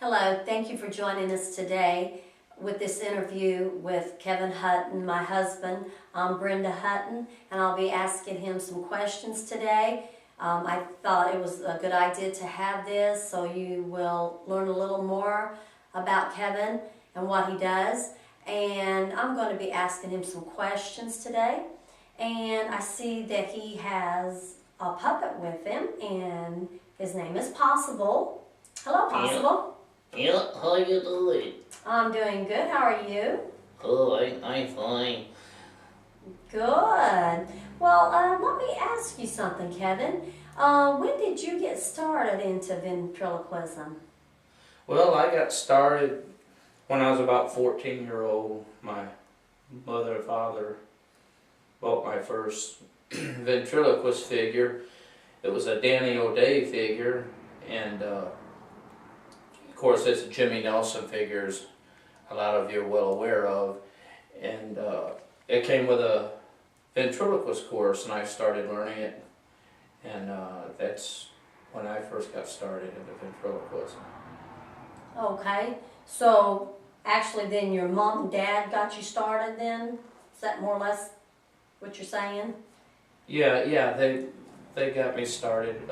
Hello, thank you for joining us today with this interview with Kevin Hutton, my husband. I'm Brenda Hutton, and I'll be asking him some questions today. I thought it was a good idea to have this so you will learn a little more about Kevin and what he does. And I'm going to be asking him some questions today. And I see that he has a puppet with him, and his name is Possible. Hello, Possible. Yeah, how you doing? I'm doing good. How are you? Oh, I'm fine. Good. Well, let me ask you something, Kevin. When did you get started into ventriloquism? Well, I got started when I was about 14-year-old. My mother and father bought my first ventriloquist figure. It was a Danny O'Day figure, and of course it's a Jimmy Nelson figures a lot of you are well aware of. And it came with a ventriloquist course, and I started learning it. And that's when I first got started into ventriloquism. Okay. So, actually then your mom and dad got you started then? Is that more or less what you're saying? Yeah, they got me started.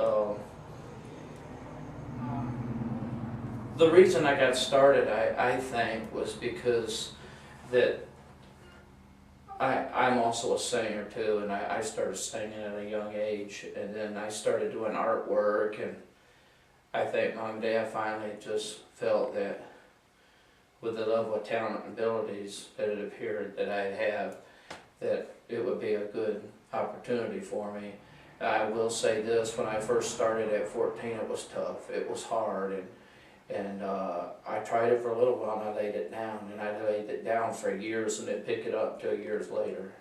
The reason I got started, I think, was because that I'm also a singer too, and I started singing at a young age, and then I started doing artwork, and I think Mom and Dad finally just felt that with the level of talent and abilities that it appeared that I have, that it would be a good opportunity for me. I will say this, when I first started at 14, it was tough, it was hard, and I tried it for a little while and I laid it down, and I laid it down for years and didn't pick it up until years later.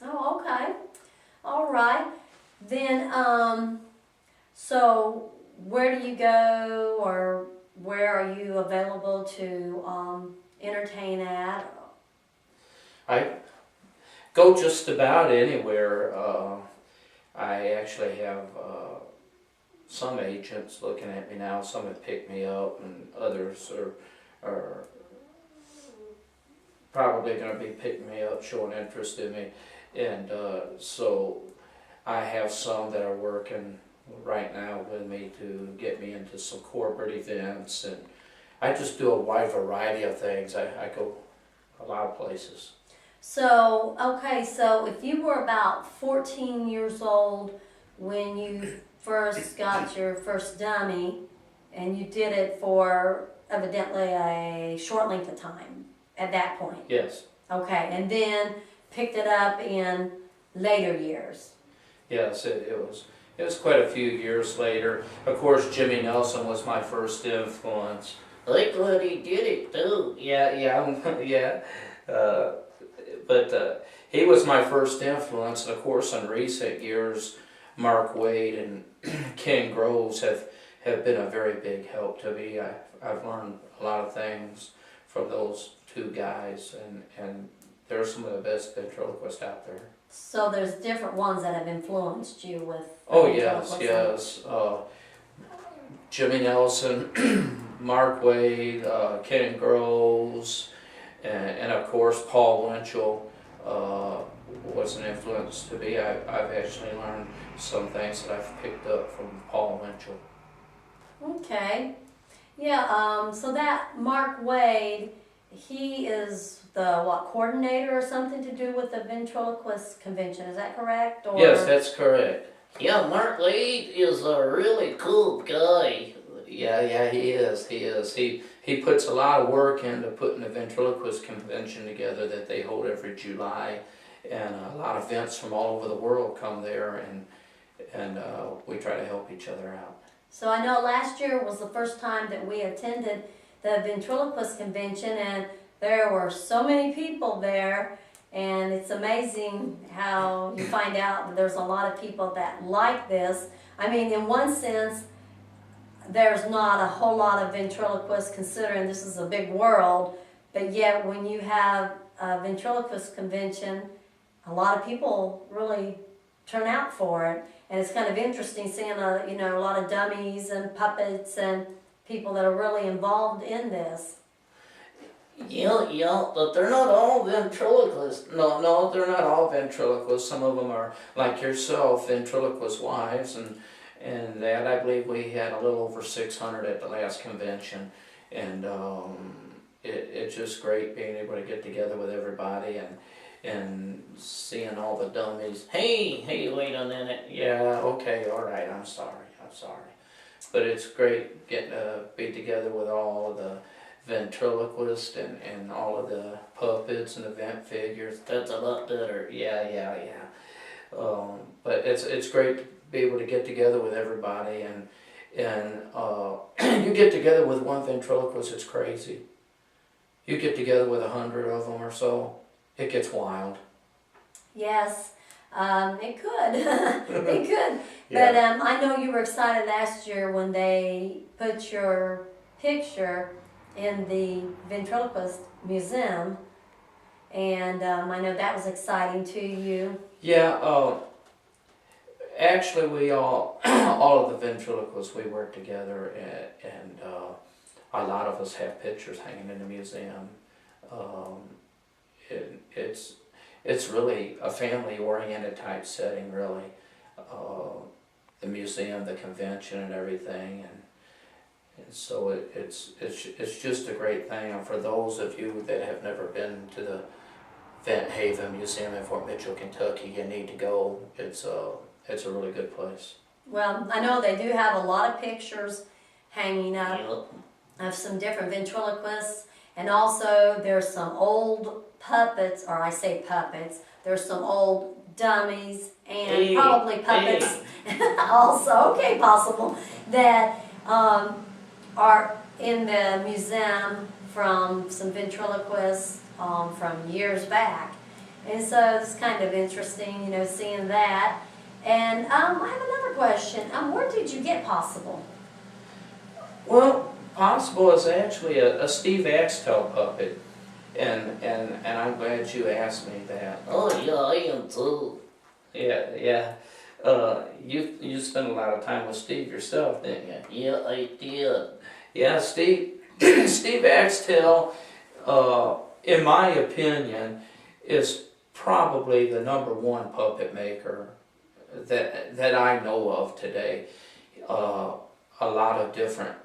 Oh, okay. All right. Then, so where do you go, or where are you available to entertain at? I go just about anywhere. I actually have some agents looking at me now. Some have picked me up, and others are probably going to be picking me up, showing interest in me. And so I have some that are working right now with me to get me into some corporate events, and I just do a wide variety of things. I go a lot of places. So, okay, so if you were about 14 years old when you first got your first dummy, and you did it for evidently a short length of time at that point. Yes. Okay, and then picked it up in later years. Yes, it was quite a few years later. Of course, Jimmy Nelson was my first influence. I thought he did it too. Yeah. But he was my first influence, and of course, in recent years, Mark Wade and Ken Groves have been a very big help to me. I've learned a lot of things from those two guys, and they're some of the best ventriloquists out there. So there's different ones that have influenced you with. Oh yes. Jimmy Nelson, Mark Wade, Ken Groves, and of course Paul Winchell was an influence to me. I've actually learned some things that I've picked up from Paul Winchell. Okay. Yeah, so that Mark Wade, he is the, coordinator or something to do with the ventriloquist convention, is that correct? Or? Yes, that's correct. Yeah, Mark Wade is a really cool guy. Yeah, he is. He puts a lot of work into putting the ventriloquist convention together that they hold every July, and a lot of events from all over the world come there, and we try to help each other out. So I know last year was the first time that we attended the ventriloquist convention, and there were so many people there, and it's amazing how you find out that there's a lot of people that like this. I mean, in one sense, there's not a whole lot of ventriloquists considering this is a big world, but yet when you have a ventriloquist convention, a lot of people really turn out for it. And it's kind of interesting seeing a lot of dummies and puppets and people that are really involved in this. Yeah, but they're not all ventriloquists. No, they're not all ventriloquists. Some of them are, like yourself, ventriloquist wives, and that I believe we had a little over 600 at the last convention, and it's just great being able to get together with everybody and seeing all the dummies. Hey, wait a minute. Yeah, okay, all right. I'm sorry. But it's great getting to be together with all of the ventriloquists and all of the puppets and the vent figures. That's a lot better. Yeah. But it's great to be able to get together with everybody and you get together with one ventriloquist, it's crazy. You get together with 100 of them or so, it gets wild. Yes, it could. It could. Yeah. But I know you were excited last year when they put your picture in the ventriloquist museum, and I know that was exciting to you. Yeah, actually we all of the ventriloquists, we work together and a lot of us have pictures hanging in the museum. It's really a family-oriented type setting, really. The museum, the convention, and everything, and so it's just a great thing. And for those of you that have never been to the Vent Haven Museum in Fort Mitchell, Kentucky, you need to go. It's a really good place. Well, I know they do have a lot of pictures hanging up Yep. of some different ventriloquists, and also there's some old puppets, or I say puppets, there's some old dummies and probably puppets also, okay, possible, that are in the museum from some ventriloquists from years back. And so it's kind of interesting, seeing that. And I have another question. Where did you get Possible? Well, Possible is actually a Steve Axtell puppet, and I'm glad you asked me that. Oh yeah, I am too. Yeah. You spent a lot of time with Steve yourself, didn't you? Yeah, I did. Yeah, Steve Axtell, in my opinion, is probably the #1 puppet maker that I know of today. A lot of different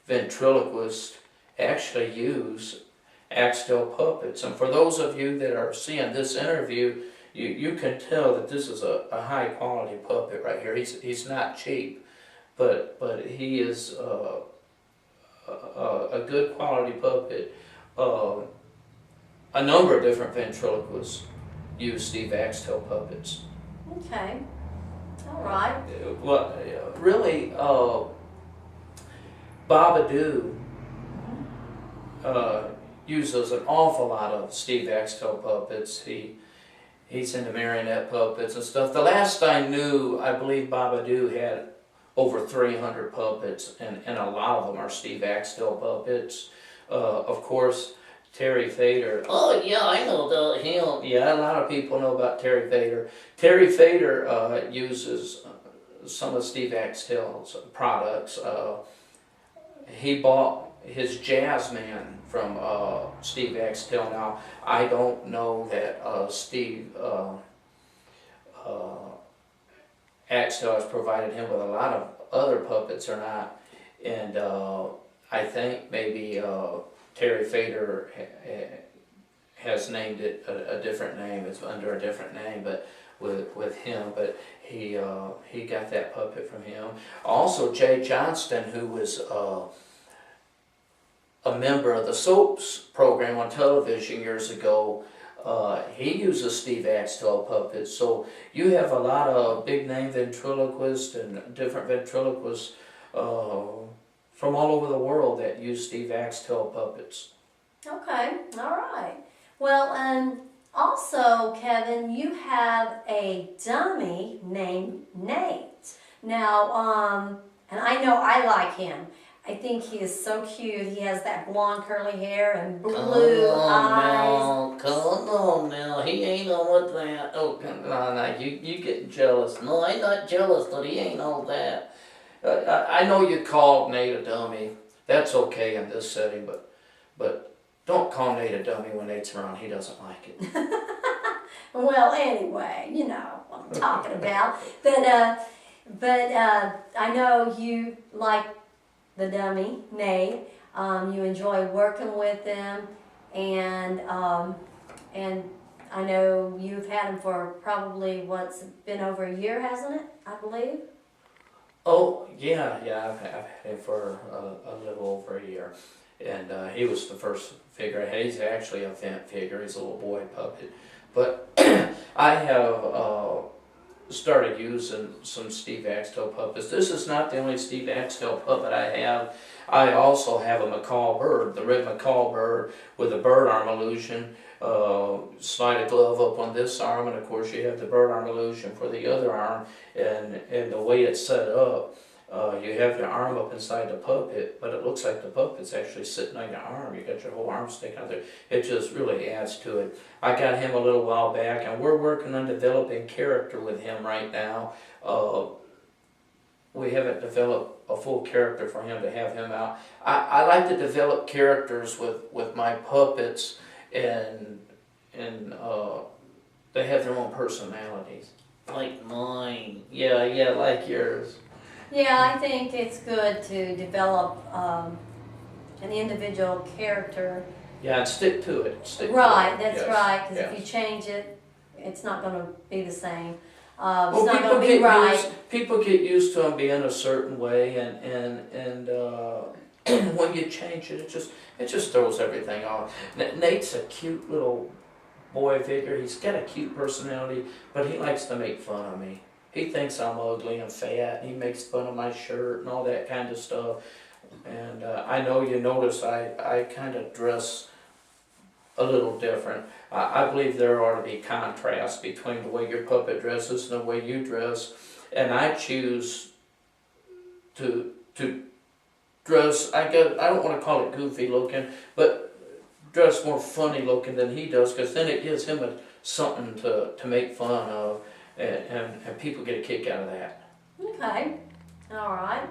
ventriloquists actually use Axtell puppets, and for those of you that are seeing this interview, you can tell that this is a high quality puppet right here. He's not cheap, but he is a good quality puppet. A number of different ventriloquists use Steve Axtell puppets. Okay. All right. Well, really, Babadoo uses an awful lot of Steve Axtell puppets. He's into marionette puppets and stuff. The last I knew, I believe Babadoo had over 300 puppets, and a lot of them are Steve Axtell puppets. Of course, Terry Fader. Oh yeah, I know about him. Yeah, a lot of people know about Terry Fader. Terry Fader uses some of Steve Axtell's products. He bought his Jazzman from Steve Axtell. Now, I don't know that Steve Axtell has provided him with a lot of other puppets or not, and I think maybe Terry Fader has named it a different name. It's under a different name, but with him. But he got that puppet from him. Also, Jay Johnston, who was a member of the Soaps program on television years ago, he uses Steve Axtell puppets. So you have a lot of big name ventriloquists and different ventriloquists from all over the world that use Steve Axtell puppets. Okay. All right. Well, also, Kevin, you have a dummy named Nate. Now, and I know I like him. I think he is so cute. He has that blonde curly hair and blue eyes. Come on now, he ain't on with that. Oh, no, you getting jealous. No, I'm not jealous, but he ain't all that. I know you called Nate a dummy. That's okay in this setting, but don't call Nate a dummy when Nate's around. He doesn't like it. Well, anyway, you know what I'm talking about. But I know you like the dummy, Nate. You enjoy working with him, and I know you've had him for probably what's been over a year, hasn't it? I believe. Oh, yeah, I've had him for a little over a year. And he was the first figure I had. He's actually a vent figure. He's a little boy puppet. But I have started using some Steve Axtell puppets. This is not the only Steve Axtell puppet I have. I also have a macaw bird, the red macaw bird with a bird arm illusion. Slide a glove up on this arm, and of course you have the bird arm illusion for the other arm. And the way it's set up, you have your arm up inside the puppet, but it looks like the puppet's actually sitting on your arm. You got your whole arm sticking out there. It just really adds to it. I got him a little while back, and we're working on developing character with him right now. We haven't developed a full character for him to have him out. I like to develop characters with my puppets, and they have their own personalities. Like mine. Yeah, like yours. Yeah, I think it's good to develop an individual character. Yeah, and stick to it. Right, that's Yes, right, because yes. if you change it, it's not going to be the same. It's Well, not going to be right. People get used to them being a certain way, and when you change it, it just throws everything off. Nate's a cute little boy figure. He's got a cute personality, but he likes to make fun of me. He thinks I'm ugly and fat, and he makes fun of my shirt and all that kind of stuff. And I know you notice I kind of dress a little different. I believe there ought to be contrast between the way your puppet dresses and the way you dress. And I choose to dress, I don't want to call it goofy looking, but dress more funny looking than he does, because then it gives him something to make fun of. And people get a kick out of that. Okay, all right.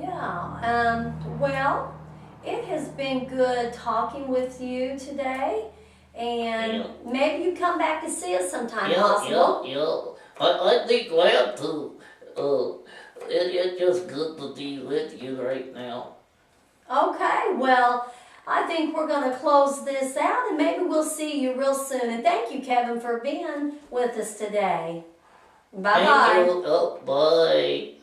Yeah, well, it has been good talking with you today, and maybe you come back to see us sometime, possible. Yeah. I'd be glad to. It's just good to be with you right now. Okay, well, I think we're going to close this out, and maybe we'll see you real soon. And thank you, Kevin, for being with us today. Bye-bye. Thank you. Oh, bye.